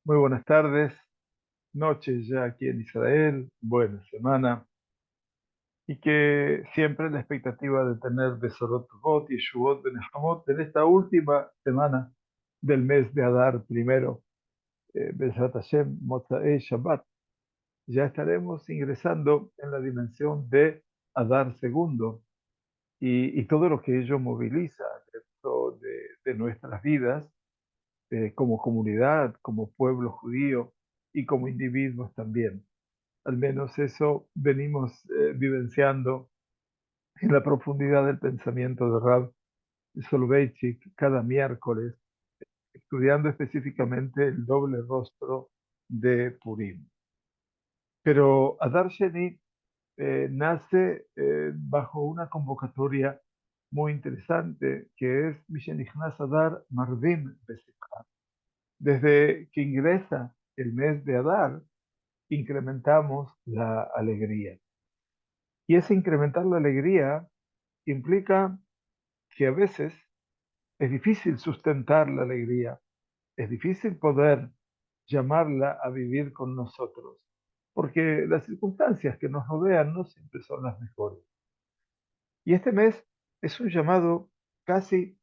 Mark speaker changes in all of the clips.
Speaker 1: Muy buenas tardes, noches ya aquí en Israel, buena semana, y que siempre la expectativa de tener Besorot Tovot y Shuot Benehamot en esta última semana del mes de Adar primero, Bezrat Hashem, Motzei Shabbat. Ya estaremos ingresando en la dimensión de Adar segundo y todo lo que ello moviliza dentro de nuestras vidas como comunidad, como pueblo judío y como individuos también. Al menos eso venimos vivenciando en la profundidad del pensamiento de Rav Soloveitchik cada miércoles, estudiando específicamente el doble rostro de Purim. Pero Adar Sheni nace bajo una convocatoria muy interesante que es Mishenichnas Adar Marvim Besimcha. Desde que ingresa el mes de Adar, incrementamos la alegría. Y ese incrementar la alegría implica que a veces es difícil sustentar la alegría, es difícil poder llamarla a vivir con nosotros, porque las circunstancias que nos rodean no siempre son las mejores. Y este mes es un llamado casi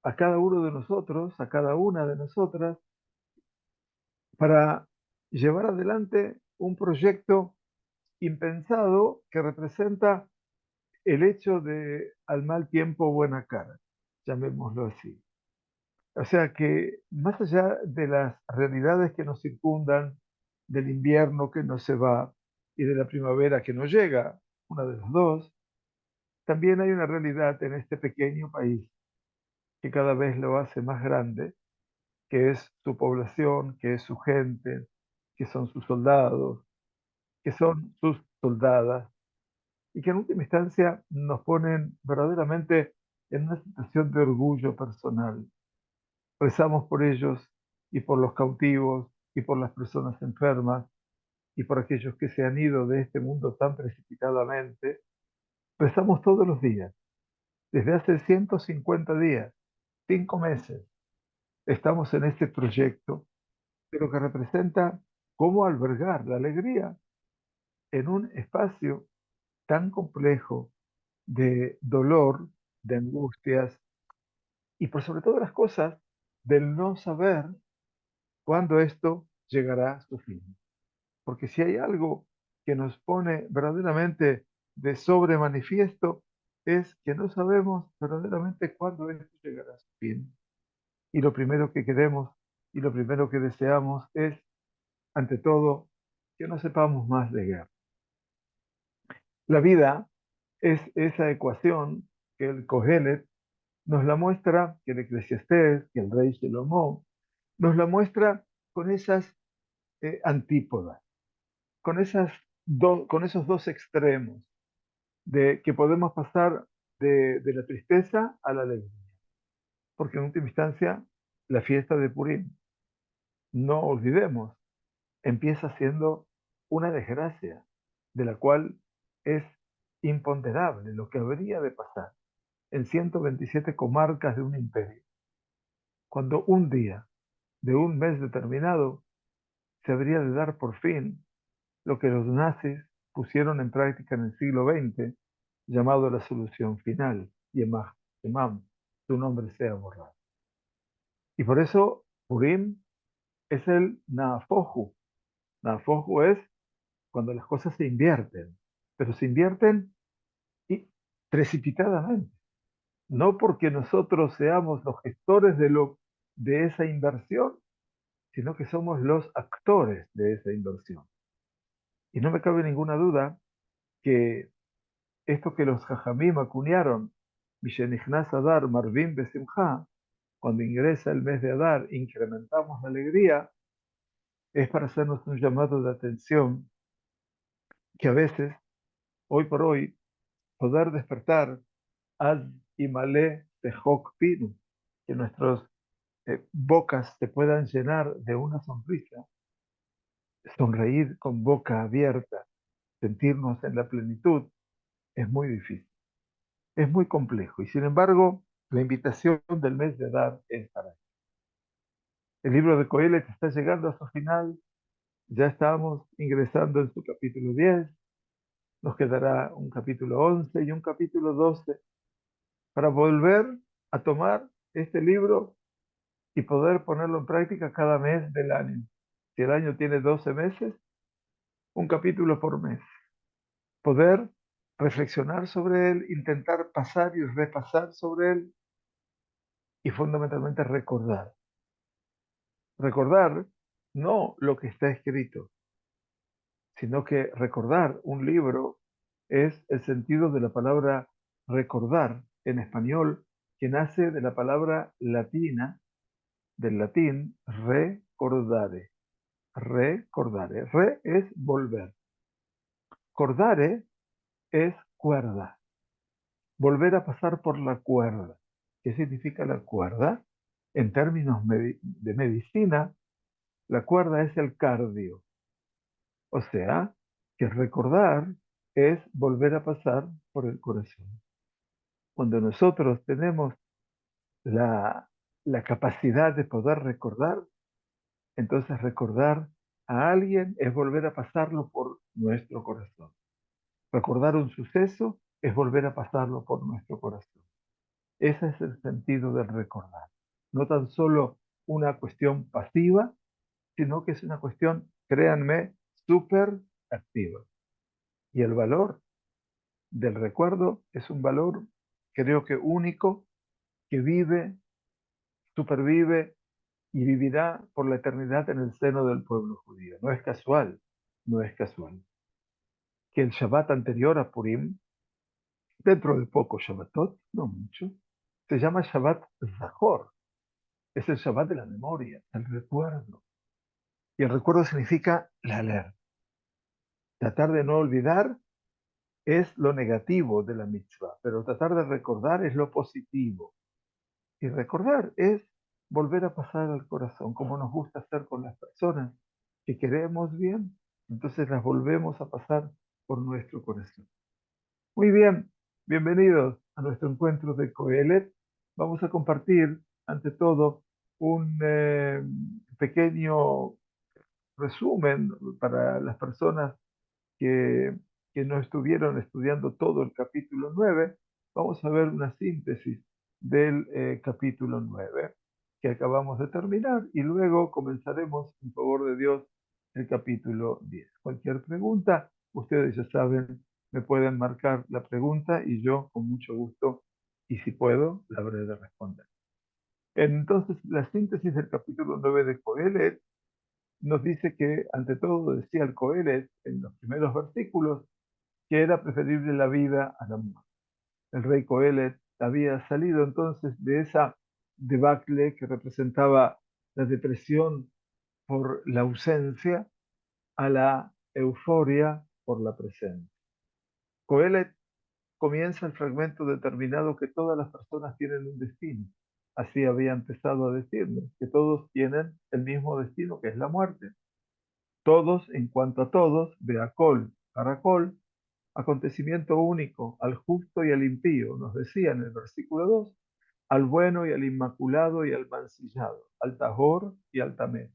Speaker 1: a cada uno de nosotros, a cada una de nosotras, para llevar adelante un proyecto impensado que representa el hecho de al mal tiempo buena cara, llamémoslo así. O sea que más allá de las realidades que nos circundan, del invierno que no se va y de la primavera que no llega, una de las dos, también hay una realidad en este pequeño país que cada vez lo hace más grande, que es su población, que es su gente, que son sus soldados, que son sus soldadas, y que en última instancia nos ponen verdaderamente en una situación de orgullo personal. Rezamos por ellos y por los cautivos y por las personas enfermas y por aquellos que se han ido de este mundo tan precipitadamente. Rezamos todos los días, desde hace 150 días, 5 meses. Estamos en este proyecto, pero que representa cómo albergar la alegría en un espacio tan complejo de dolor, de angustias y por sobre todas las cosas, del no saber cuándo esto llegará a su fin. Porque si hay algo que nos pone verdaderamente de sobre manifiesto, es que no sabemos verdaderamente cuándo esto llegará a su fin. Y lo primero que queremos y lo primero que deseamos es, ante todo, que no sepamos más de guerra. La vida es esa ecuación que el Kohelet nos la muestra, que el Eclesiastés, que el rey Salomón, nos la muestra con esas antípodas, con esos dos extremos, de que podemos pasar de la tristeza a la alegría. Porque en última instancia, la fiesta de Purim, no olvidemos, empieza siendo una desgracia, de la cual es imponderable lo que habría de pasar en 127 comarcas de un imperio, cuando un día de un mes determinado se habría de dar por fin lo que los nazis pusieron en práctica en el siglo XX, llamado la solución final, Yemam, su nombre sea borrado. Y por eso Purim es el Naafoju. Naafoju es cuando las cosas se invierten, pero se invierten y precipitadamente. No porque nosotros seamos los gestores de esa inversión, sino que somos los actores de esa inversión. Y no me cabe ninguna duda que esto que los Jajamim acuñaron, Mishenichnas Adar Marvim Besimcha, cuando ingresa el mes de Adar, incrementamos la alegría, es para hacernos un llamado de atención que a veces, hoy por hoy, poder despertar al Imale Tehok Pinu, que nuestras bocas se puedan llenar de una sonrisa, sonreír con boca abierta, sentirnos en la plenitud, es muy difícil, es muy complejo. Y sin embargo, la invitación del mes de Adar es para eso. El libro de Coelet está llegando a su final, ya estamos ingresando en su capítulo 10, nos quedará un capítulo 11 y un capítulo 12 para volver a tomar este libro y poder ponerlo en práctica cada mes del año. Si el año tiene 12 meses, un capítulo por mes. Poder reflexionar sobre él, intentar pasar y repasar sobre él y fundamentalmente recordar. Recordar no lo que está escrito, sino que recordar un libro es el sentido de la palabra recordar en español, que nace de la palabra latina, del latín recordare. Recordare. Re es volver. Cordare es cuerda. Volver a pasar por la cuerda. ¿Qué significa la cuerda? En términos de medicina, la cuerda es el cardio. O sea, que recordar es volver a pasar por el corazón. Cuando nosotros tenemos la capacidad de poder recordar, entonces recordar a alguien es volver a pasarlo por nuestro corazón. Recordar un suceso es volver a pasarlo por nuestro corazón. Ese es el sentido del recordar. No tan solo una cuestión pasiva, sino que es una cuestión, créanme, súper activa. Y el valor del recuerdo es un valor, creo que único, que vive, supervive y vivirá por la eternidad en el seno del pueblo judío. No es casual, no es casual que el Shabbat anterior a Purim, dentro de poco Shabbatot, no mucho, se llama Shabbat Zahor. Es el Shabbat de la memoria, el recuerdo. Y el recuerdo significa la alerta. Tratar de no olvidar es lo negativo de la mitzvah, pero tratar de recordar es lo positivo. Y recordar es volver a pasar al corazón, como nos gusta hacer con las personas que queremos bien, entonces las volvemos a pasar por nuestro corazón. Muy bien, bienvenidos a nuestro encuentro de Coelet. Vamos a compartir, ante todo, un pequeño resumen para las personas que, que no estuvieron estudiando todo el capítulo 9. Vamos a ver una síntesis del capítulo 9 que acabamos de terminar y luego comenzaremos, en favor de Dios, el capítulo 10. Cualquier pregunta, ustedes ya saben, me pueden marcar la pregunta y yo con mucho gusto, y si puedo, la habré de responder. Entonces, la síntesis del capítulo 9 de Coelet nos dice que, ante todo, decía el Coelet en los primeros versículos, que era preferible la vida a la muerte. El rey Coelet había salido entonces de esa debacle que representaba la depresión por la ausencia a la euforia por la presencia. Coelet comienza el fragmento determinado que todas las personas tienen un destino. Así había empezado a decirnos, que todos tienen el mismo destino, que es la muerte. Todos, en cuanto a todos, Beacol, Caracol, acontecimiento único, al justo y al impío, nos decía en el versículo 2, al bueno y al inmaculado y al mancillado, al tajor y al tamén.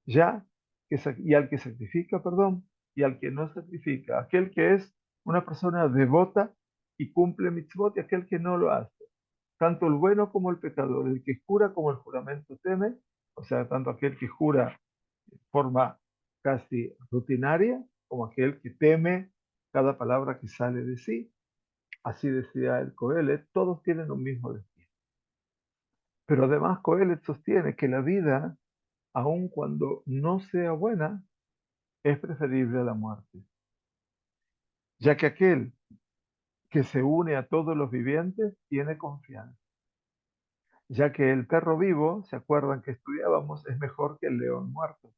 Speaker 1: Ya, y al que sacrifica, perdón, y al que no sacrifica, aquel que es una persona devota y cumple mitzvot y aquel que no lo hace. Tanto el bueno como el pecador, el que jura como el juramento teme, o sea, tanto aquel que jura de forma casi rutinaria, como aquel que teme cada palabra que sale de sí. Así decía el Coelet, todos tienen un mismo destino. Pero además Coelet sostiene que la vida, aun cuando no sea buena, es preferible a la muerte, ya que aquel que se une a todos los vivientes tiene confianza, ya que el perro vivo, ¿se acuerdan que estudiábamos? Es mejor que el león muerto,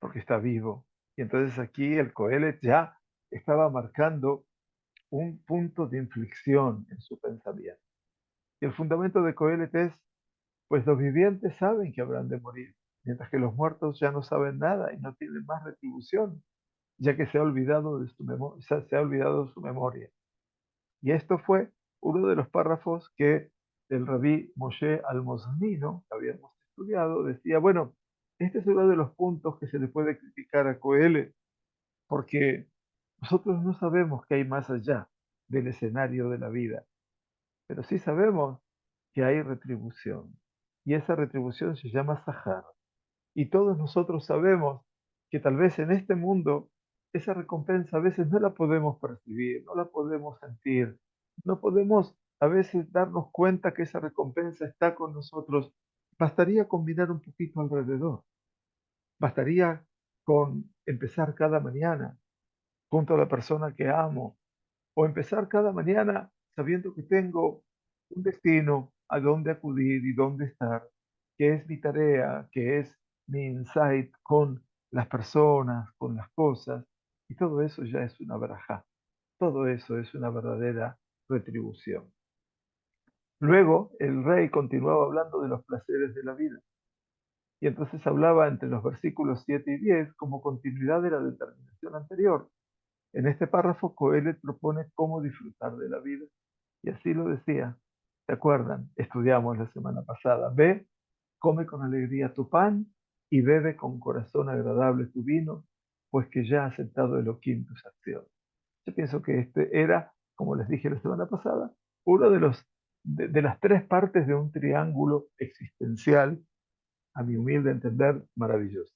Speaker 1: porque está vivo. Y entonces aquí el Coelet ya estaba marcando un punto de inflexión en su pensamiento. Y el fundamento de Coelet es, pues los vivientes saben que habrán de morir, mientras que los muertos ya no saben nada y no tienen más retribución, ya que se ha olvidado de su memoria, se ha olvidado su memoria. Y esto fue uno de los párrafos que el rabí Moshe Almozanino, que habíamos estudiado, decía, bueno, este es uno de los puntos que se le puede criticar a Coelho, porque nosotros no sabemos qué hay más allá del escenario de la vida, pero sí sabemos que hay retribución. Y esa retribución se llama Sahar. Y todos nosotros sabemos que tal vez en este mundo esa recompensa a veces no la podemos percibir, no la podemos sentir, no podemos a veces darnos cuenta que esa recompensa está con nosotros. Bastaría con mirar un poquito alrededor, bastaría con empezar cada mañana junto a la persona que amo, o empezar cada mañana sabiendo que tengo un destino a dónde acudir y dónde estar, que es mi tarea, que es mi insight con las personas, con las cosas, y todo eso ya es una braja, todo eso es una verdadera retribución. Luego el rey continuaba hablando de los placeres de la vida, y entonces hablaba entre los versículos 7 y 10 como continuidad de la determinación anterior. En este párrafo, Coelet propone cómo disfrutar de la vida. Y así lo decía. ¿Se acuerdan? Estudiamos la semana pasada. Ve, come con alegría tu pan y bebe con corazón agradable tu vino, pues que ya ha aceptado Elohim tus acciones. Yo pienso que este era, como les dije la semana pasada, uno de las tres partes de un triángulo existencial, a mi humilde entender, maravilloso.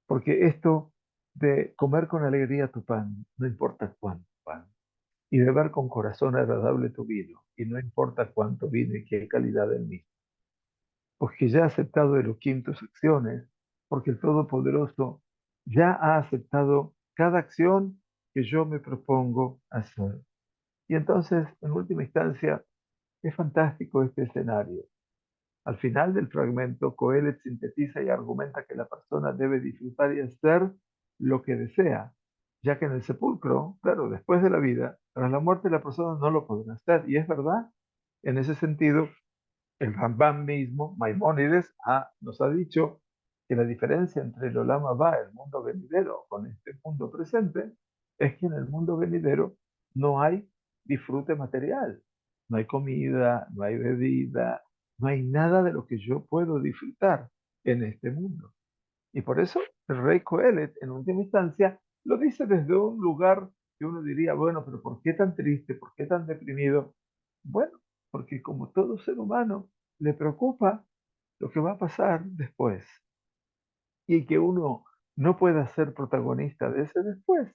Speaker 1: Porque esto de comer con alegría tu pan, no importa cuánto pan, y beber con corazón agradable tu vino, y no importa cuánto vino y qué calidad del mismo, pues que ya ha aceptado Elohim tus acciones, porque el Todopoderoso ya ha aceptado cada acción que yo me propongo hacer. Y entonces, en última instancia, es fantástico este escenario. Al final del fragmento, Coelet sintetiza y argumenta que la persona debe disfrutar y hacer lo que desea, ya que en el sepulcro, claro, después de la vida, tras la muerte la persona no lo podrá hacer. Y es verdad, en ese sentido, el Rambam mismo, Maimónides, nos ha dicho que la diferencia entre el Olam Abba, el mundo venidero, con este mundo presente, es que en el mundo venidero no hay disfrute material. No hay comida, no hay bebida, no hay nada de lo que yo puedo disfrutar en este mundo. Y por eso el rey Coelet, en última instancia, lo dice desde un lugar que uno diría, bueno, pero ¿por qué tan triste? ¿Por qué tan deprimido? Bueno, porque como todo ser humano le preocupa lo que va a pasar después y que uno no pueda ser protagonista de ese después,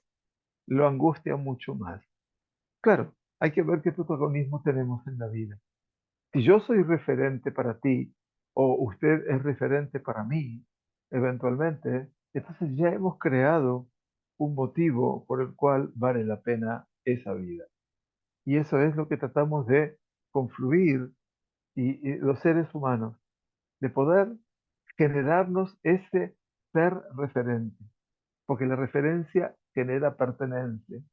Speaker 1: lo angustia mucho más. Claro, hay que ver qué protagonismo tenemos en la vida. Si yo soy referente para ti o usted es referente para mí, eventualmente, entonces ya hemos creado un motivo por el cual vale la pena esa vida. Y eso es lo que tratamos de confluir y los seres humanos, de poder generarnos ese ser referente, porque la referencia genera pertenencia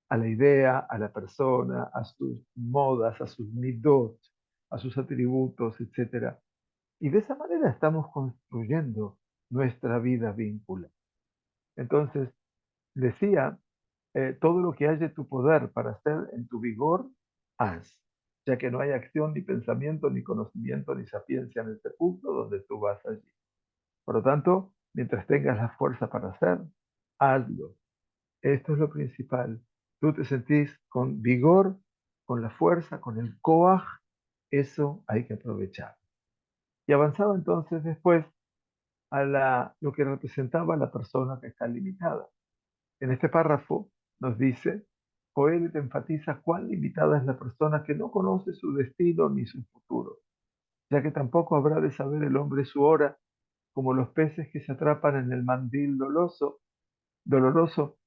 Speaker 1: a la idea, a la persona, a sus modas, a sus midot, a sus atributos, etcétera. Y de esa manera estamos construyendo nuestra vida vincular. Entonces, decía, todo lo que haya tu poder para hacer en tu vigor, haz, ya que no hay acción, ni pensamiento, ni conocimiento, ni sapiencia en el sepulcro donde tú vas allí. Por lo tanto, mientras tengas la fuerza para hacer, hazlo. Esto es lo principal. Tú te sentís con vigor, con la fuerza, con el coaj, eso hay que aprovechar. Y avanzaba entonces después a lo que representaba la persona que está limitada. En este párrafo nos dice, Coelho enfatiza cuán limitada es la persona que no conoce su destino ni su futuro, ya que tampoco habrá de saber el hombre su hora, como los peces que se atrapan en el mandil doloroso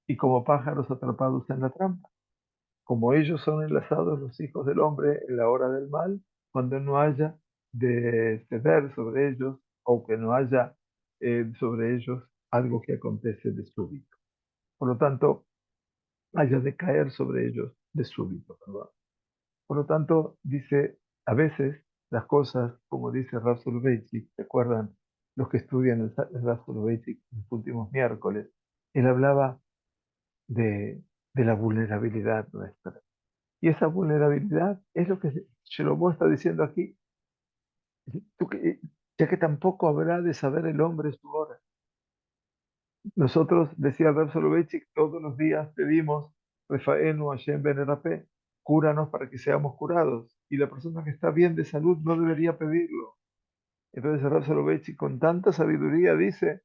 Speaker 1: y como pájaros atrapados en la trampa. Como ellos son enlazados los hijos del hombre en la hora del mal, cuando no haya de ceder sobre ellos o que no haya sobre ellos algo que acontece de súbito. Por lo tanto, haya de caer sobre ellos de súbito, perdón. Por lo tanto, dice, a veces las cosas, como dice Rav Soloveitchik, ¿se acuerdan los que estudian el Rav Soloveitchik los últimos miércoles? Él hablaba de la vulnerabilidad nuestra. Y esa vulnerabilidad es lo que Shlomo está diciendo aquí. Tú ya que tampoco habrá de saber el hombre su hora. Nosotros, decía el Reb Soloveitchik, todos los días pedimos, Refaenu Hashem Ben Erapé, cúranos para que seamos curados. Y la persona que está bien de salud no debería pedirlo. Entonces el Reb Soloveitchik con tanta sabiduría dice,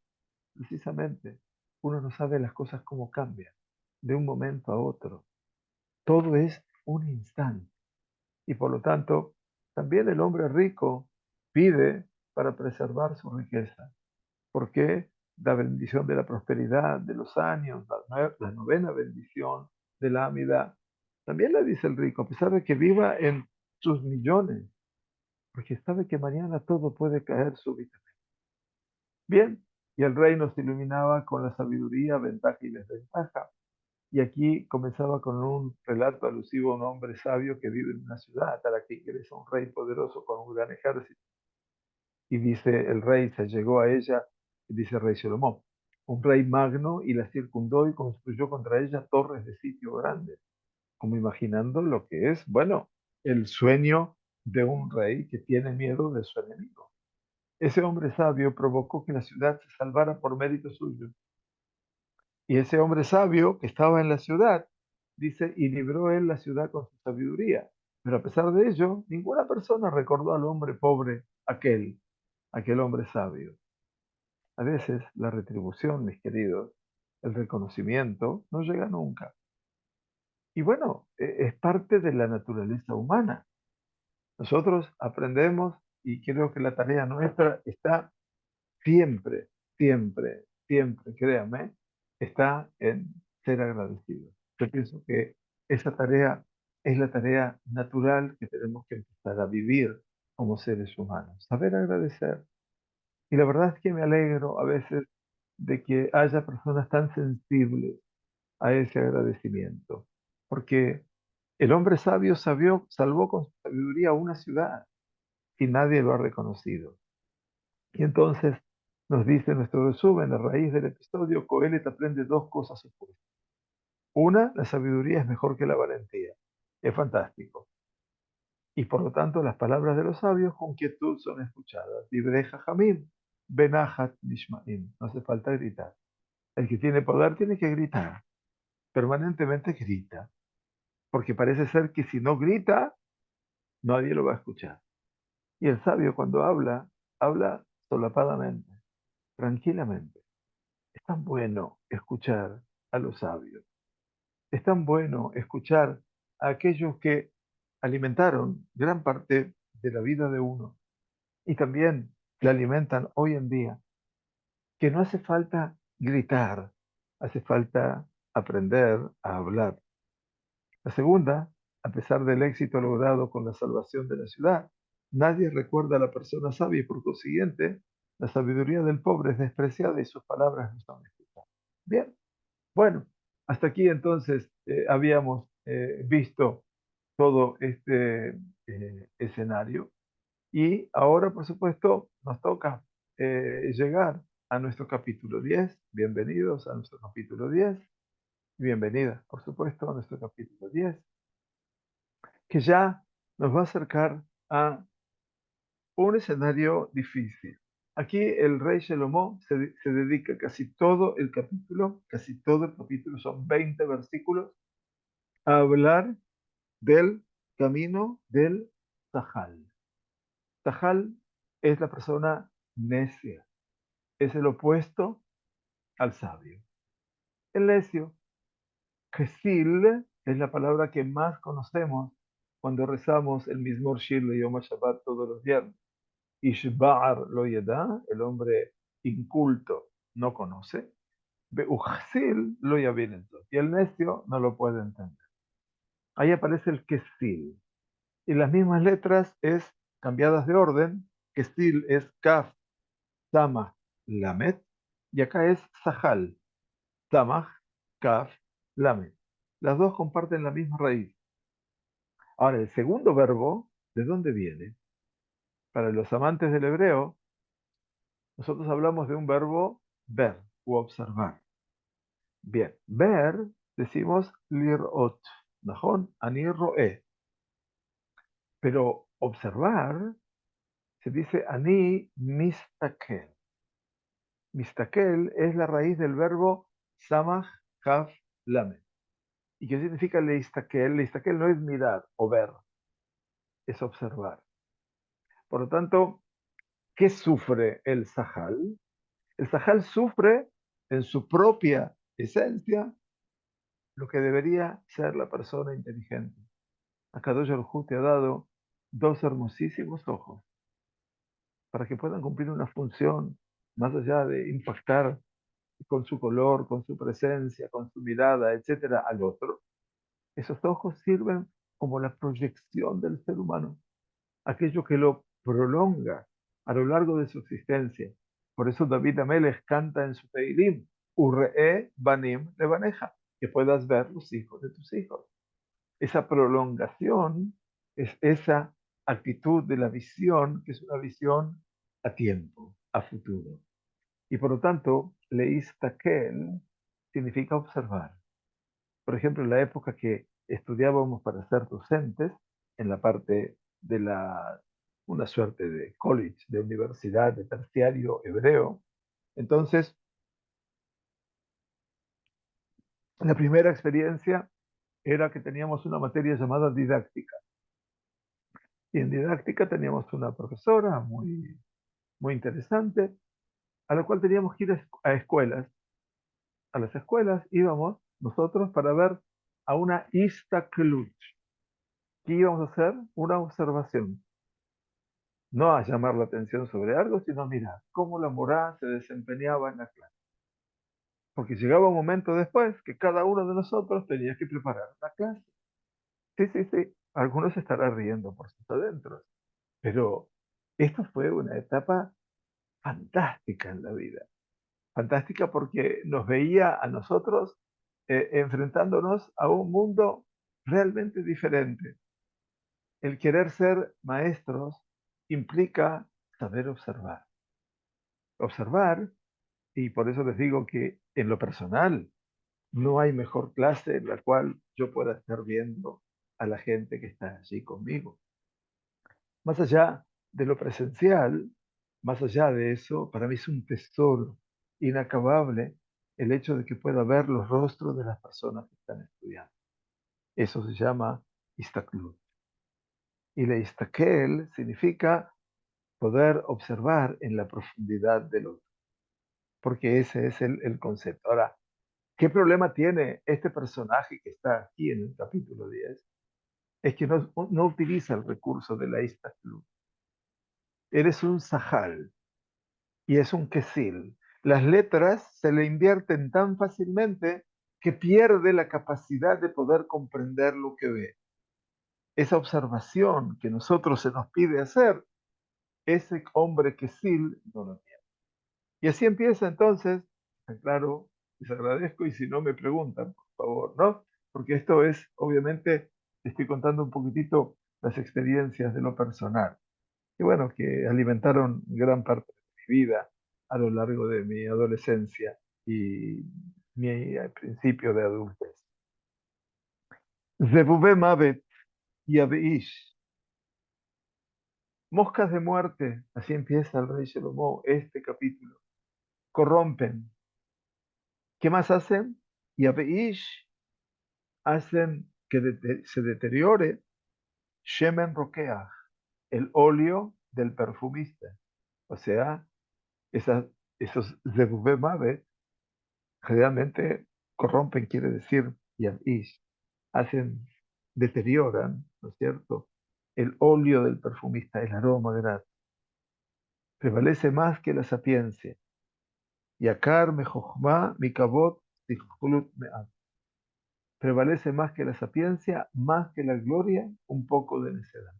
Speaker 1: precisamente, uno no sabe las cosas cómo cambian de un momento a otro. Todo es un instante. Y por lo tanto, también el hombre rico pide para preservar su riqueza. ¿Por qué? La bendición de la prosperidad, de los años, la novena bendición de la amida. También la dice el rico, a pesar de que viva en sus millones, porque sabe que mañana todo puede caer súbitamente. Bien, y el rey nos iluminaba con la sabiduría, ventaja y desventaja. Y aquí comenzaba con un relato alusivo a un hombre sabio que vive en una ciudad a la que ingresa un rey poderoso con un gran ejército. Y dice el rey, se llegó a ella, y dice el rey Salomón, un rey magno y la circundó y construyó contra ella torres de sitio grandes, como imaginando lo que es, bueno, el sueño de un rey que tiene miedo de su enemigo. Ese hombre sabio provocó que la ciudad se salvara por mérito suyo. Y ese hombre sabio que estaba en la ciudad, dice, y libró él la ciudad con su sabiduría. Pero a pesar de ello, ninguna persona recordó al hombre pobre, aquel hombre sabio. A veces la retribución, mis queridos, el reconocimiento, no llega nunca. Y bueno, es parte de la naturaleza humana. Nosotros aprendemos y creo que la tarea nuestra está siempre, siempre, siempre, créame, está en ser agradecidos. Yo pienso que esa tarea es la tarea natural que tenemos que empezar a vivir como seres humanos. Saber agradecer. Y la verdad es que me alegro a veces de que haya personas tan sensibles a ese agradecimiento. Porque el hombre sabio salvó con su sabiduría una ciudad y nadie lo ha reconocido. Y entonces nos dice nuestro resumen, a raíz del episodio, Coelet aprende dos cosas opuestas. Una, la sabiduría es mejor que la valentía. Es fantástico. Y por lo tanto, las palabras de los sabios con quietud son escuchadas. Divrei Jamim, Benachat Nishmaim. No hace falta gritar. El que tiene poder tiene que gritar. Permanentemente grita. Porque parece ser que si no grita, nadie lo va a escuchar. Y el sabio cuando habla, habla solapadamente, tranquilamente. Es tan bueno escuchar a los sabios. Es tan bueno escuchar a aquellos que alimentaron gran parte de la vida de uno y también la alimentan hoy en día, que no hace falta gritar, hace falta aprender a hablar. La segunda, a pesar del éxito logrado con la salvación de la ciudad, nadie recuerda a la persona sabia y por consiguiente, la sabiduría del pobre es despreciada y sus palabras no son escuchadas. Bien, bueno, hasta aquí entonces habíamos visto todo este escenario y ahora, por supuesto, nos toca llegar a nuestro capítulo 10. Bienvenidos a nuestro capítulo 10. Bienvenidas, por supuesto, a nuestro capítulo 10, que ya nos va a acercar a un escenario difícil. Aquí el rey Salomón se dedica casi todo el capítulo, son 20 versículos, a hablar del camino del Tajal. Tajal es la persona necia, es el opuesto al sabio. El necio, Gesil, es la palabra que más conocemos cuando rezamos el mismo Shir de Yom HaShabbat todos los viernes. Ishba'ar lo yeda, el hombre inculto no conoce. Be'uchsil lo yavin, y el necio no lo puede entender. Ahí aparece el Kesil. Y las mismas letras es cambiadas de orden. Kesil es Kaf, Samach, Lamet. Y acá es Sahal, Samach, Kaf, Lamet. Las dos comparten la misma raíz. Ahora, el segundo verbo, ¿de dónde viene? Para los amantes del hebreo, nosotros hablamos de un verbo ver u observar. Bien, ver, decimos lirot, ¿najón? Ani roe. Pero observar Se dice ani mistakel. Mistakel es la raíz del verbo samach kaf lamed. ¿Y qué significa leistakel? Leistakel no es mirar o ver, es observar. Por lo tanto, ¿qué sufre el Sahal? El Sahal sufre en su propia esencia lo que debería ser la persona inteligente. Akadosh Baruj Hu te ha dado dos hermosísimos ojos para que puedan cumplir una función más allá de impactar con su color, con su presencia, con su mirada, etcétera, al otro. Esos ojos sirven como la proyección del ser humano, aquello que lo prolonga a lo largo de su existencia. Por eso David Amelech canta en su Teilim, Urre'e banim levaneja, que puedas ver los hijos de tus hijos. Esa prolongación es esa actitud de la visión, que es una visión a tiempo, a futuro. Y por lo tanto, leistakel significa observar. Por ejemplo, en la época que estudiábamos para ser docentes, en la parte de una suerte de college, de universidad, de terciario hebreo, entonces, la primera experiencia era que teníamos una materia llamada didáctica. Y en didáctica teníamos una profesora muy, muy interesante, a la cual teníamos que ir a escuelas. A las escuelas íbamos nosotros para ver a una istaklut. ¿Qué íbamos a hacer? Una observación. No a llamar la atención sobre algo, sino a mirar cómo la morá se desempeñaba en la clase. Porque llegaba un momento después que cada uno de nosotros tenía que preparar la clase. Sí, sí, sí. Algunos se estarán riendo por sus adentros. Pero esto fue una etapa fantástica en la vida. Fantástica porque nos veía a nosotros enfrentándonos a un mundo realmente diferente. El querer ser maestros implica saber observar. Observar, y por eso les digo que en lo personal no hay mejor clase en la cual yo pueda estar viendo a la gente que está allí conmigo. Más allá de lo presencial, más allá de eso, para mí es un tesoro inacabable el hecho de que pueda ver los rostros de las personas que están estudiando. Eso se llama istaklut. Y la istakel significa poder observar en la profundidad del otro, porque ese es el concepto. Ahora, ¿qué problema tiene este personaje que está aquí en el capítulo 10? Es que no utiliza el recurso de la istaklut. Eres un sahal, y es un quesil. Las letras se le invierten tan fácilmente que pierde la capacidad de poder comprender lo que ve. Esa observación que nosotros se nos pide hacer, ese hombre quesil no lo tiene. Y así empieza entonces, claro, les agradezco y si no me preguntan, por favor, ¿no? Porque esto es, obviamente, estoy contando un poquitito las experiencias de lo personal. Y bueno, que alimentaron gran parte de mi vida a lo largo de mi adolescencia y mi principio de adultez. Zebubé Mavet y Abeish, moscas de muerte, así empieza el rey Salomón este capítulo, corrompen. ¿Qué más hacen? Y Abeish hacen que se deteriore Shemen Rokeach, el óleo del perfumista. O sea, esos Zebubé Mavet generalmente corrompen, quiere decir, yavish, hacen, deterioran, ¿no es cierto? El óleo del perfumista, el aroma grato, prevalece más que la sapiencia. Yakar me jochma mi kabot tichlut me'at. Prevalece más que la sapiencia, más que la gloria, un poco de necedad.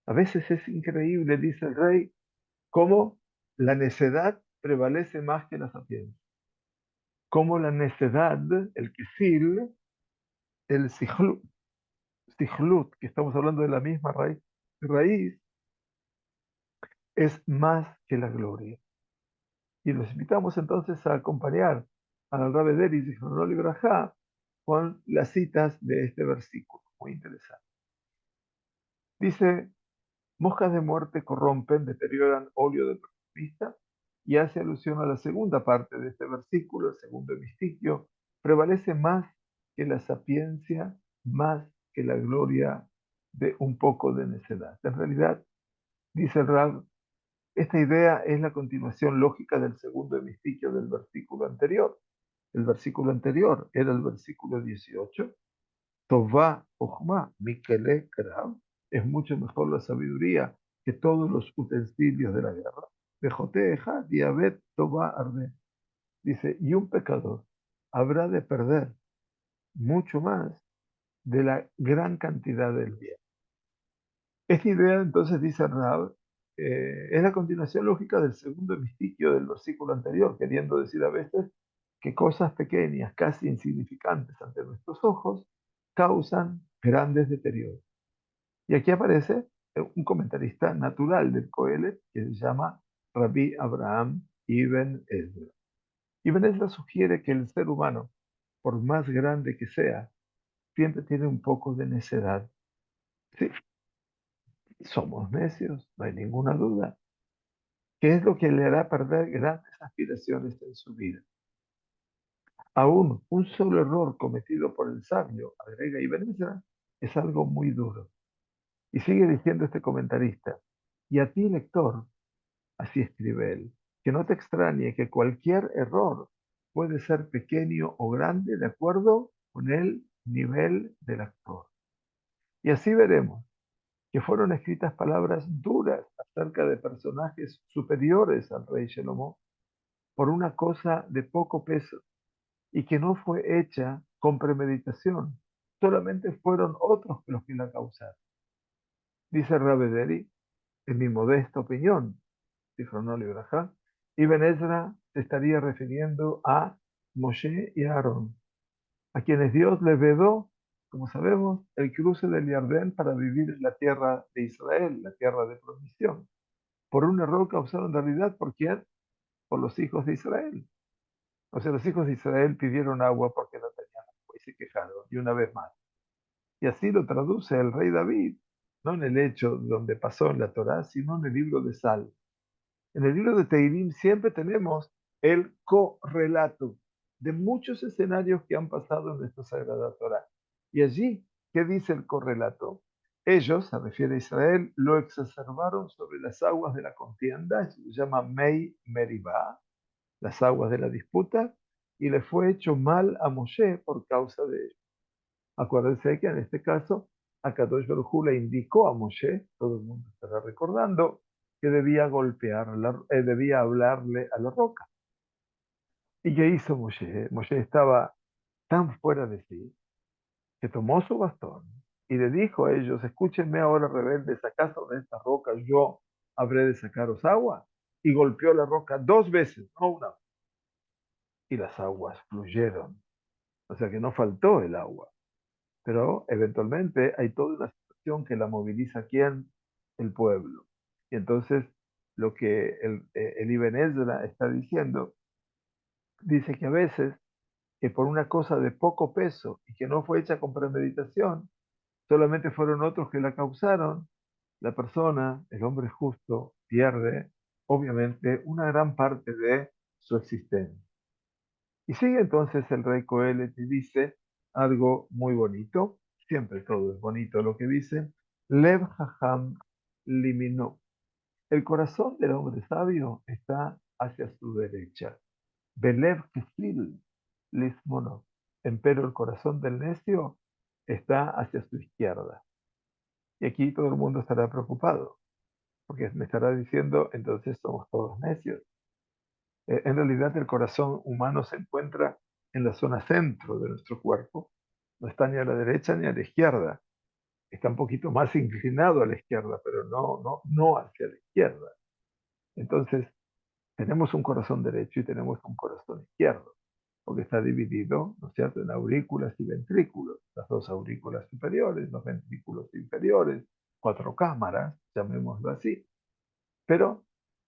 Speaker 1: A veces es increíble, dice el rey, cómo la necedad prevalece más que la sapiencia. Cómo la necedad, el kisil, el Sihlut, que estamos hablando de la misma raíz, es más que la gloria. Y los invitamos entonces a acompañar al Rabbi Deris y Jonol Ibrahá con las citas de este versículo, muy interesante. Dice Moscas de muerte corrompen, deterioran óleo del perfumista, y hace alusión a la segunda parte de este versículo, el segundo hemistigio: prevalece más que la sapiencia, más que la gloria de un poco de necedad. En realidad, dice el Rab, esta idea es la continuación lógica del segundo hemistigio del versículo anterior. El versículo anterior era el versículo 18. Tová Ojma Mikele Krav, es mucho mejor la sabiduría que todos los utensilios de la guerra. Bejoteja Diabet Tová Arde. Dice, y un pecador habrá de perder mucho más de la gran cantidad del bien. Esta idea, entonces, dice Rab, es la continuación lógica del segundo hemistigio del versículo anterior, queriendo decir a veces que cosas pequeñas, casi insignificantes ante nuestros ojos, causan grandes deterioros. Y aquí aparece un comentarista natural del Coelet que se llama Rabbi Abraham Ibn Ezra. Ibn Ezra sugiere que el ser humano, por más grande que sea, siempre tiene un poco de necedad. Sí, somos necios, no hay ninguna duda. ¿Qué es lo que le hará perder grandes aspiraciones en su vida? Aún un solo error cometido por el sabio, agrega Ibn Ezra, es algo muy duro. Y sigue diciendo este comentarista, y a ti, lector, así escribe él, que no te extrañe que cualquier error puede ser pequeño o grande de acuerdo con el nivel del actor. Y así veremos que fueron escritas palabras duras acerca de personajes superiores al rey Salomón por una cosa de poco peso y que no fue hecha con premeditación, solamente fueron otros los que la causaron. Dice Rabederi, en mi modesta opinión, dijo Noli Brajá, Ibn Ezra se estaría refiriendo a Moshe y Aarón, a quienes Dios les vedó, como sabemos, el cruce del Jordán para vivir en la tierra de Israel, la tierra de promisión, por un error causado en realidad por quién, por los hijos de Israel. O sea, los hijos de Israel pidieron agua porque no tenían agua y se quejaron, y una vez más. Y así lo traduce el rey David, no en el hecho donde pasó en la Torá, sino en el libro de Sal. En el libro de Teirim siempre tenemos el correlato de muchos escenarios que han pasado en nuestra Sagrada Torá. Y allí, ¿qué dice el correlato? Ellos, se refiere a Israel, lo exacerbaron sobre las aguas de la contienda, se llama Mei Meribá, las aguas de la disputa, y le fue hecho mal a Moshe por causa de ello. Acuérdense que en este caso, Akadosh Baruj Hu le indicó a Moshe, todo el mundo estará recordando, que debía debía hablarle a la roca. ¿Y qué hizo Moshe? Moshe estaba tan fuera de sí que tomó su bastón y le dijo a ellos, escúchenme ahora, rebeldes, ¿acaso de esta roca yo habré de sacaros agua? Y golpeó la roca 2 veces, no una. Y las aguas fluyeron. O sea que no faltó el agua. Pero eventualmente hay toda una situación que la moviliza quién, el pueblo. Y entonces lo que el Ibn Ezra está diciendo, dice que a veces, que por una cosa de poco peso y que no fue hecha con premeditación, solamente fueron otros que la causaron, la persona, el hombre justo, pierde obviamente una gran parte de su existencia. Y sigue entonces el rey Coelet y dice algo muy bonito, siempre todo es bonito lo que dice, Lev Haham Liminó. El corazón del hombre sabio está hacia su derecha. Belev Kesil Lismono. Empero el corazón del necio está hacia su izquierda. Y aquí todo el mundo estará preocupado, porque me estará diciendo, entonces somos todos necios. En realidad el corazón humano se encuentra en la zona centro de nuestro cuerpo, no está ni a la derecha ni a la izquierda, está un poquito más inclinado a la izquierda, pero no hacia la izquierda. Entonces, tenemos un corazón derecho y tenemos un corazón izquierdo, porque está dividido, ¿no es cierto?, en aurículas y ventrículos, las dos aurículas superiores, los ventrículos inferiores, 4 cámaras, llamémoslo así. Pero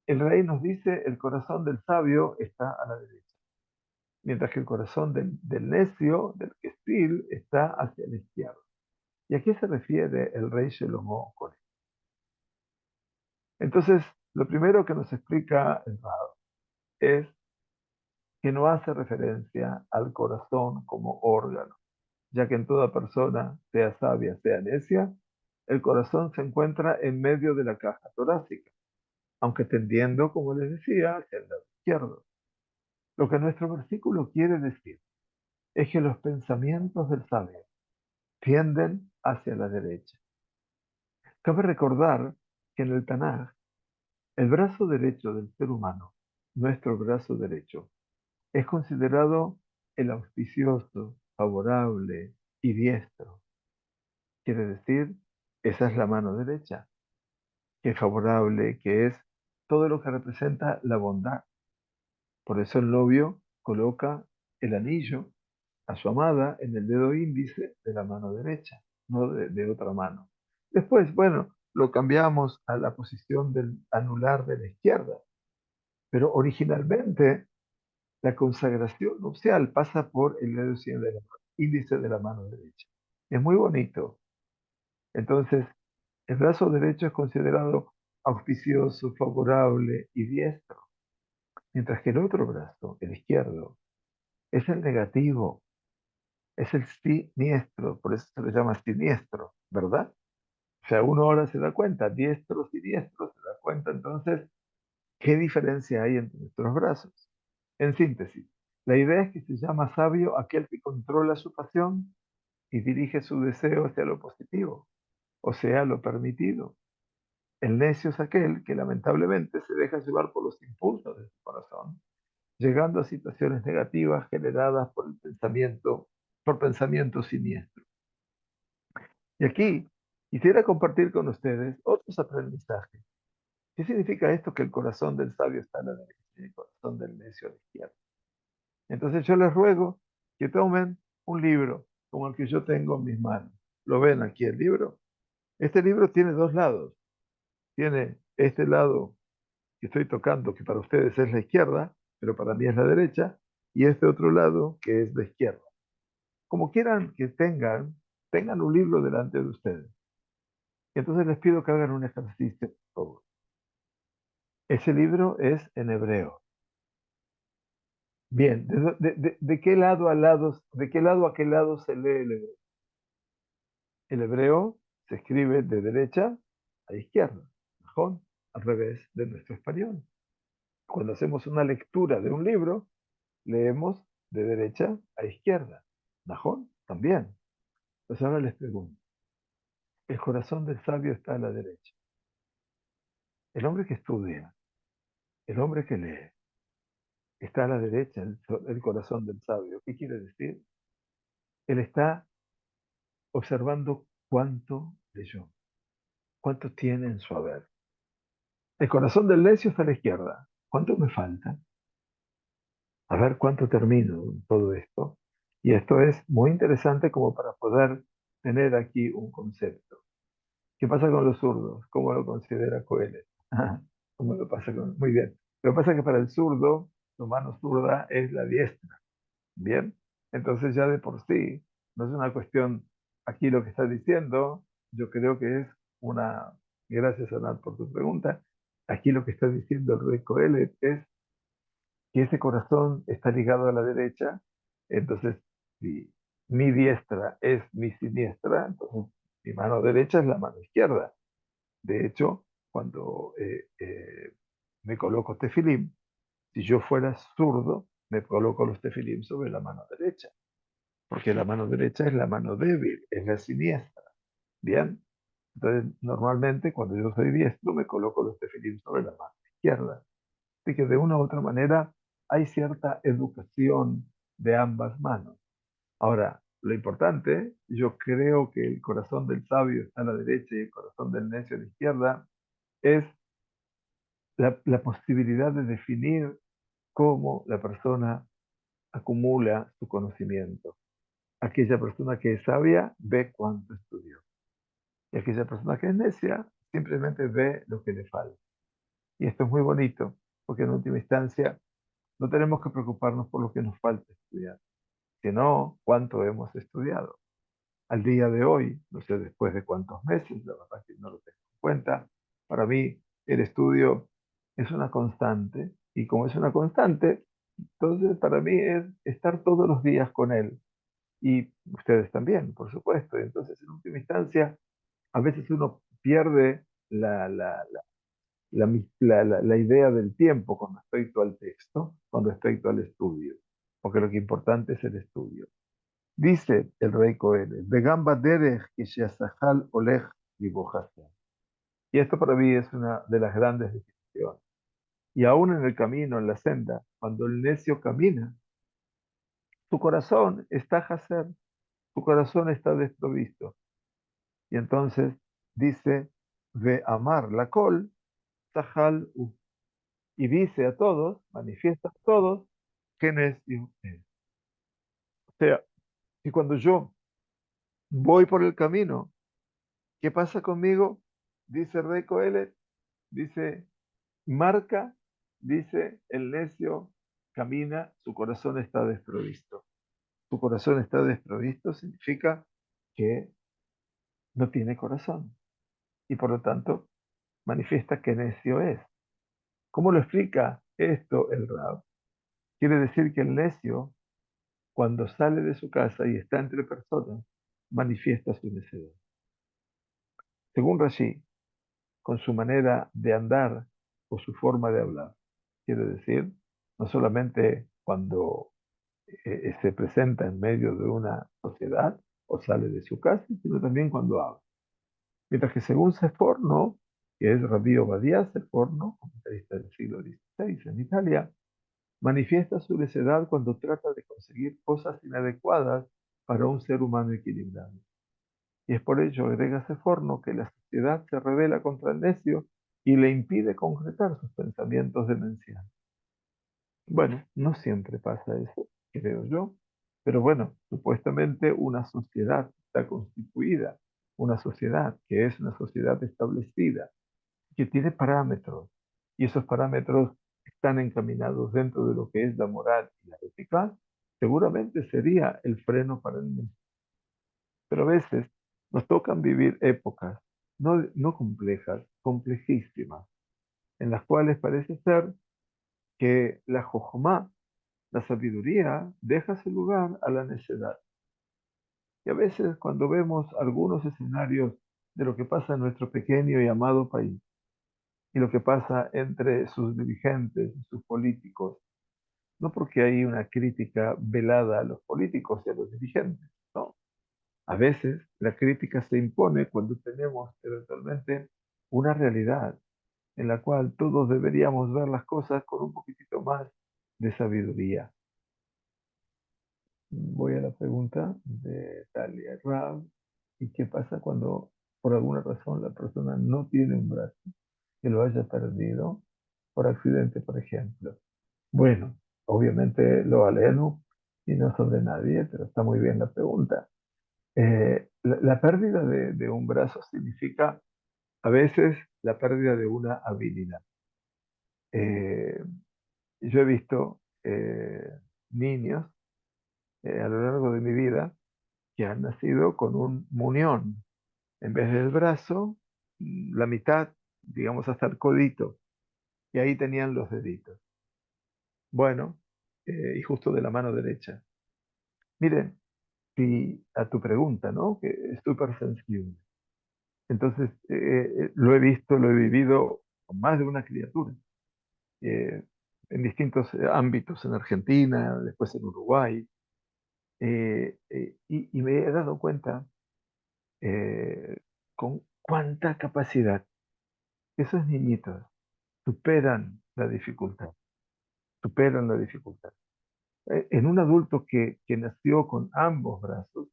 Speaker 1: el rey nos dice, el corazón del sabio está a la derecha, mientras que el corazón del necio, del questil, está hacia la izquierda. ¿Y a qué se refiere el rey Shelomo con esto? Entonces, lo primero que nos explica el Rado es que no hace referencia al corazón como órgano, ya que en toda persona, sea sabia, sea necia, el corazón se encuentra en medio de la caja torácica, aunque tendiendo, como les decía, hacia el lado izquierdo. Lo que nuestro versículo quiere decir es que los pensamientos del sabio tienden hacia la derecha. Cabe recordar que en el Tanaj, el brazo derecho del ser humano, nuestro brazo derecho, es considerado el auspicioso, favorable y diestro. Quiere decir, esa es la mano derecha, que es favorable, que es todo lo que representa la bondad. Por eso el novio coloca el anillo a su amada en el dedo índice de la mano derecha, no de otra mano. Después, bueno, lo cambiamos a la posición del anular de la izquierda, pero originalmente la consagración nupcial pasa por el dedo índice de la mano derecha. Es muy bonito. Entonces, el brazo derecho es considerado auspicioso, favorable y diestro, mientras que el otro brazo, el izquierdo, es el negativo, es el siniestro, por eso se le llama siniestro, ¿verdad? O sea, uno ahora se da cuenta, diestro, siniestro, se da cuenta entonces qué diferencia hay entre nuestros brazos. En síntesis, la idea es que se llama sabio aquel que controla su pasión y dirige su deseo hacia lo positivo, o sea, lo permitido. El necio es aquel que lamentablemente se deja llevar por los impulsos de su corazón, llegando a situaciones negativas generadas por el pensamiento, por pensamientos siniestros. Y aquí quisiera compartir con ustedes otros aprendizajes. ¿Qué significa esto? Que el corazón del sabio está a la derecha y el corazón del necio a la izquierda. Entonces yo les ruego que tomen un libro como el que yo tengo en mis manos. ¿Lo ven aquí el libro? Este libro tiene dos lados. Tiene este lado que estoy tocando, que para ustedes es la izquierda, pero para mí es la derecha, y este otro lado que es la izquierda. Como quieran que tengan un libro delante de ustedes. Y entonces les pido que hagan un ejercicio, por favor. Ese libro es en hebreo. Bien, ¿de qué lado a lado, de qué lado a qué lado se lee el hebreo? El hebreo se escribe de derecha a izquierda, ¿no? Al revés de nuestro español. Cuando hacemos una lectura de un libro, leemos de derecha a izquierda. ¿Najón? También. Pues ahora les pregunto, el corazón del sabio está a la derecha. El hombre que estudia, el hombre que lee, está a la derecha, el corazón del sabio. ¿Qué quiere decir? Él está observando cuánto leyó, cuánto tiene en su haber. El corazón del necio está a la izquierda. ¿Cuánto me falta? A ver cuánto termino todo esto. Y esto es muy interesante como para poder tener aquí un concepto. ¿Qué pasa con los zurdos? ¿Cómo lo considera Coelho? ¿Cómo lo pasa con? Muy bien. Lo que pasa es que para el zurdo, su mano zurda es la diestra. Bien. Entonces ya de por sí, no es una cuestión, aquí lo que está diciendo, yo creo que es una, gracias Anat por tu pregunta, aquí lo que está diciendo el rey Coelet es que ese corazón está ligado a la derecha, entonces si mi diestra es mi siniestra, entonces mi mano derecha es la mano izquierda. De hecho, cuando me coloco tefilim, si yo fuera zurdo, me coloco los tefilim sobre la mano derecha, porque la mano derecha es la mano débil, es la siniestra. Bien, entonces normalmente cuando yo soy diestro me coloco los tefilim sobre la mano izquierda. Así que de una u otra manera hay cierta educación de ambas manos. Ahora, lo importante, yo creo que el corazón del sabio está a la derecha y el corazón del necio a la izquierda, es la posibilidad de definir cómo la persona acumula su conocimiento. Aquella persona que es sabia ve cuánto estudió. Y aquella persona que es necia simplemente ve lo que le falta. Y esto es muy bonito, porque en última instancia no tenemos que preocuparnos por lo que nos falta estudiar, sino cuánto hemos estudiado. Al día de hoy, no sé después de cuántos meses, la verdad que no lo tengo en cuenta, para mí El estudio es una constante y como es una constante, entonces para mí es estar todos los días con él y ustedes también, por supuesto. Y entonces, en última instancia, a veces uno pierde la idea del tiempo con respecto al texto, con respecto al estudio, porque lo que importante es el estudio. Dice el rey Coelho, Begamba derech kishiasahal olej libohasem. Y esto para mí es una de las grandes definiciones. Y aún en el camino, en la senda, cuando el necio camina, su corazón está hacer, su corazón está desprovisto. Y entonces dice, ve amar la col, sahal u. Y dice a todos, manifiesta a todos, que necio es. O sea, y cuando yo voy por el camino, ¿qué pasa conmigo? Dice el rey Coelet, dice, marca, dice, el necio camina, su corazón está desprovisto. Su corazón está desprovisto significa que no tiene corazón y por lo tanto manifiesta que necio es. ¿Cómo lo explica esto el Rab? Quiere decir que el necio, cuando sale de su casa y está entre personas, manifiesta su necedad. Según Rashi, con su manera de andar o su forma de hablar. Quiere decir, no solamente cuando se presenta en medio de una sociedad o sale de su casa, sino también cuando habla. Mientras que según Seforno, que es Rabbi Obadiah Seforno, comentarista del siglo XVI en Italia, manifiesta su necedad cuando trata de conseguir cosas inadecuadas para un ser humano equilibrado. Y es por ello, agrega Seforno, que la sociedad se rebela contra el necio y le impide concretar sus pensamientos demenciales. Bueno, no siempre pasa eso, creo yo, pero bueno, supuestamente una sociedad está constituida, una sociedad que es una sociedad establecida, que tiene parámetros, y esos parámetros están encaminados dentro de lo que es la moral y la ética, seguramente sería el freno para el mundo. Pero a veces nos tocan vivir épocas no complejas, complejísimas, en las cuales parece ser que la jojomá, la sabiduría, deja su lugar a la necedad. Y a veces cuando vemos algunos escenarios de lo que pasa en nuestro pequeño y amado país, y lo que pasa entre sus dirigentes y sus políticos, no porque hay una crítica velada a los políticos y a los dirigentes, no. A veces la crítica se impone cuando tenemos eventualmente una realidad en la cual todos deberíamos ver las cosas con un poquitito más de sabiduría. Voy a la pregunta de Talia Rab. ¿Y qué pasa cuando por alguna razón la persona no tiene un brazo, que lo haya perdido por accidente, por ejemplo? Bueno, obviamente lo aleno y no son de nadie, pero está muy bien la pregunta. La pérdida de un brazo significa a veces la pérdida de una habilidad. Eh, yo he visto niños a lo largo de mi vida que han nacido con un muñón. En vez del brazo, la mitad, digamos hasta el codito, y ahí tenían los deditos. Bueno, y justo de la mano derecha. Miren, si a tu pregunta, ¿no? Que es súper sensible. Entonces, lo he visto, lo he vivido con más de una criatura, eh, en distintos ámbitos, en Argentina, después en Uruguay, y me he dado cuenta eh, con cuánta capacidad esos niñitos superan la dificultad. En un adulto que nació con ambos brazos,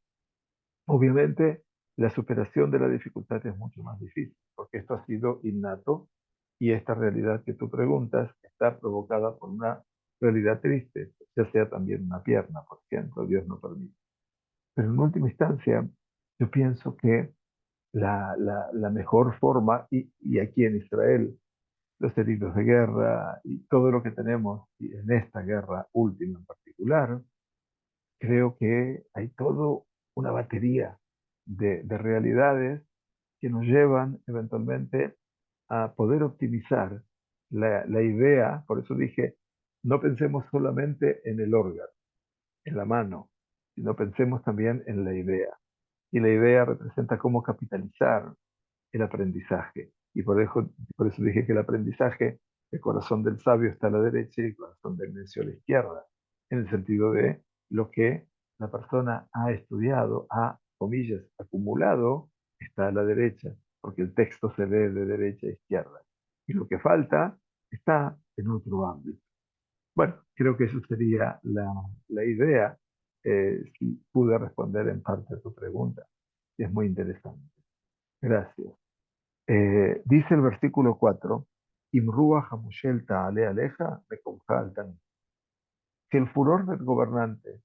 Speaker 1: obviamente la superación de la dificultad es mucho más difícil, porque esto ha sido innato y esta realidad que tú preguntas está provocada por una realidad triste, ya sea también una pierna, por ejemplo, Dios no permite. Pero en última instancia, yo pienso que la mejor forma, y aquí en Israel, los heridos de guerra y todo lo que tenemos y en esta guerra última en particular, creo que hay todo una batería de realidades que nos llevan eventualmente a poder optimizar la idea. Por eso dije, no pensemos solamente en el órgano, en la mano, sino pensemos también en la idea. Y la idea representa cómo capitalizar el aprendizaje. Y por eso dije que el aprendizaje, el corazón del sabio está a la derecha y el corazón del necio a la izquierda, en el sentido de lo que la persona ha estudiado, ha, comillas, acumulado, está a la derecha, porque el texto se lee de derecha a izquierda. Y lo que falta está en otro ámbito. Bueno, creo que eso sería la idea, si pude responder en parte a tu pregunta. Y es muy interesante. Gracias. Dice el versículo 4, Imrúa Hamushel Ta'ale Aleja Mekomja Altan. Si el furor del gobernante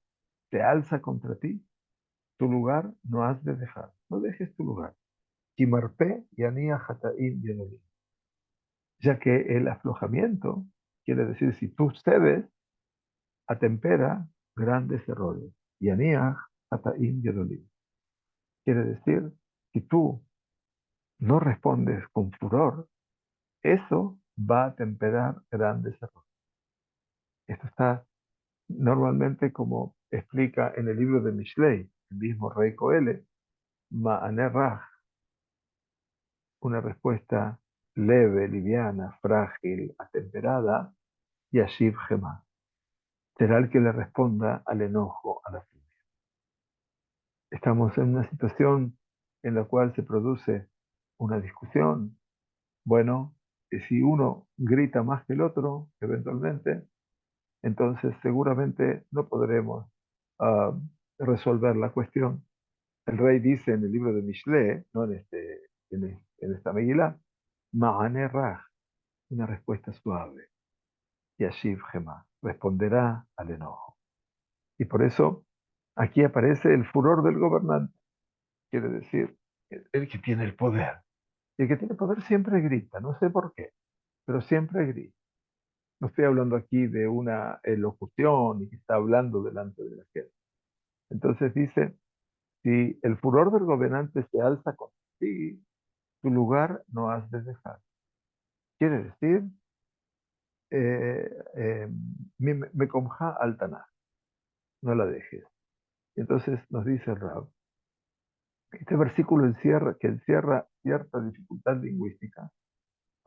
Speaker 1: te alza contra ti, tu lugar no has de dejar. No dejes tu lugar. Kimarpe Yanía Hataim Yenelim. Ya que el aflojamiento quiere decir, si tú cedes, atempera grandes errores. Yanía Hataim Yenelim. Quiere decir, si tú no respondes con furor, eso va a temperar grandes errores. Esto está normalmente como explica en el libro de Mishlei, el mismo rey Coele, Ma'aner Raj, una respuesta leve, liviana, frágil, atemperada, y Ashiv Gemá. Será el que le responda al enojo, a la furia. Estamos en una situación en la cual se produce una discusión. Bueno, si uno grita más que el otro, eventualmente, entonces seguramente no podremos ah, resolver la cuestión. El rey dice en el libro de Mishle, no en esta Megilá, Ma'ane Raj, una respuesta suave. Y Ashiv Gemá, responderá al enojo. Y por eso aquí aparece el furor del gobernante, quiere decir, el que tiene el poder. Y el que tiene poder siempre grita, no sé por qué, pero siempre grita. No estoy hablando aquí de una elocución y que está hablando delante de la gente. Entonces dice, si el furor del gobernante se alza contra ti, tu lugar no has de dejar. Quiere decir, eh, eh, me comja al Tanaj, no la dejes. Entonces nos dice el Rab, este versículo que encierra cierta dificultad lingüística,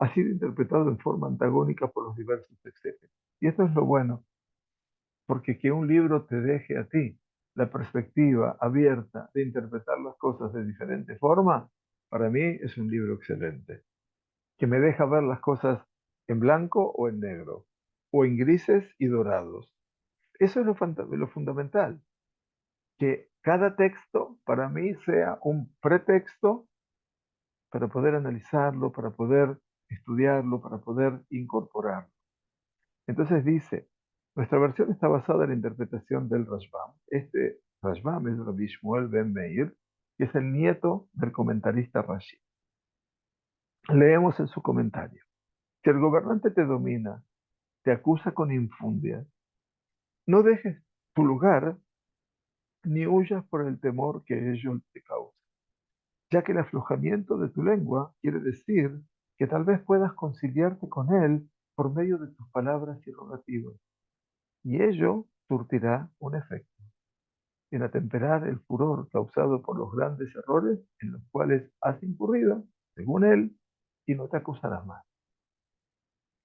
Speaker 1: ha sido interpretado en forma antagónica por los diversos exégetas. Y esto es lo bueno, porque que un libro te deje a ti la perspectiva abierta de interpretar las cosas de diferente forma, para mí es un libro excelente, que me deja ver las cosas en blanco o en negro, o en grises y dorados. Eso es lo fundamental, que cada texto para mí sea un pretexto para poder analizarlo, para poder estudiarlo, para poder incorporarlo. Entonces dice, nuestra versión está basada en la interpretación del Rashbam. Este Rashbam es Rabbi Shmuel ben Meir, que es el nieto del comentarista Rashi. Leemos en su comentario. Si el gobernante te domina, te acusa con infundia, no dejes tu lugar ni huyas por el temor que ello te causa, ya que el aflojamiento de tu lengua quiere decir que tal vez puedas conciliarte con él por medio de tus palabras y rogativas, y ello surtirá un efecto en atemperar el furor causado por los grandes errores en los cuales has incurrido, según él, y no te acusará más.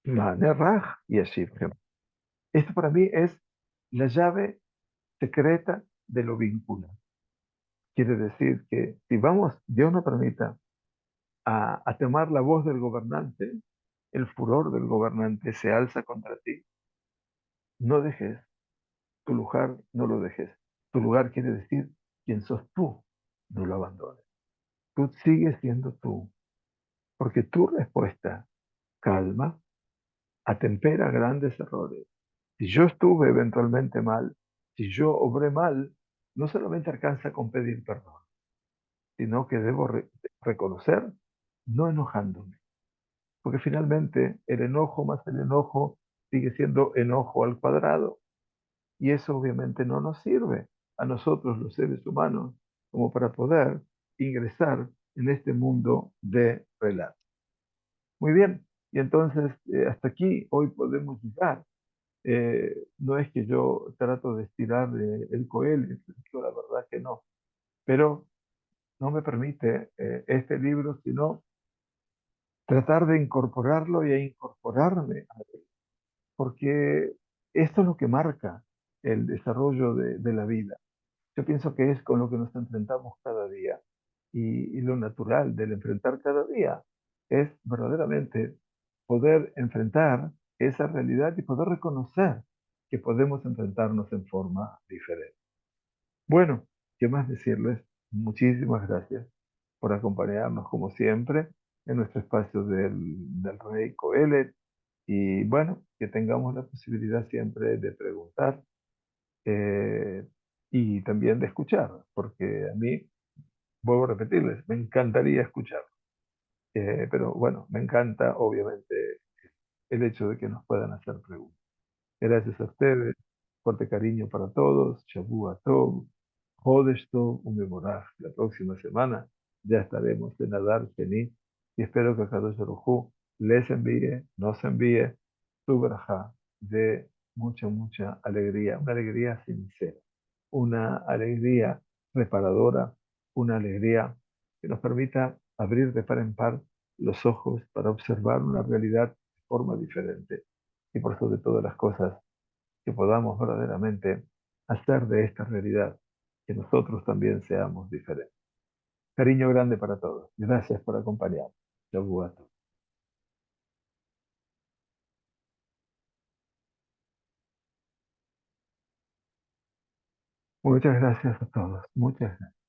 Speaker 1: Mane Raj y Ashib. Esto para mí es la llave secreta de lo vincular. Quiere decir que si vamos, Dios no permita, a tomar la voz del gobernante, el furor del gobernante se alza contra ti, no dejes tu lugar, no lo dejes. Tu lugar quiere decir quién sos tú, no lo abandones. Tú sigues siendo tú, porque tu respuesta calma, atempera grandes errores. Si yo estuve eventualmente mal, si yo obré mal, no solamente alcanza con pedir perdón, sino que debo reconocer, no enojándome. Porque finalmente el enojo más el enojo sigue siendo enojo al cuadrado. Y eso obviamente no nos sirve a nosotros los seres humanos como para poder ingresar en este mundo de relatos. Muy bien, y entonces hasta aquí hoy podemos llegar. No es que yo trato de estirar el coelho, yo la verdad que no, pero no me permite este libro, sino tratar de incorporarlo y a incorporarme, porque esto es lo que marca el desarrollo de la vida. Yo pienso que es con lo que nos enfrentamos cada día y lo natural del enfrentar cada día es verdaderamente poder enfrentar esa realidad y poder reconocer que podemos enfrentarnos en forma diferente. Bueno, ¿qué más decirles? Muchísimas gracias por acompañarnos como siempre en nuestro espacio del Rey Coelet y bueno, que tengamos la posibilidad siempre de preguntar eh, y también de escuchar, porque a mí, vuelvo a repetirles, me encantaría escuchar, pero bueno, me encanta obviamente el hecho de que nos puedan hacer preguntas. Gracias a ustedes, fuerte cariño para todos, Shavua Tov, Jodesh Tov, Umeboraj. La próxima semana ya estaremos en Adar Sheni y espero que Kadosh Baruj Hu les envíe, nos envíe su braja de mucha, mucha alegría, una alegría sincera, una alegría reparadora, una alegría que nos permita abrir de par en par los ojos para observar una realidad de forma diferente y por sobre todas las cosas que podamos verdaderamente hacer de esta realidad que nosotros también seamos diferentes. Cariño grande para todos. Gracias por acompañarnos. Shavuot tov. Muchas gracias a todos. Muchas gracias.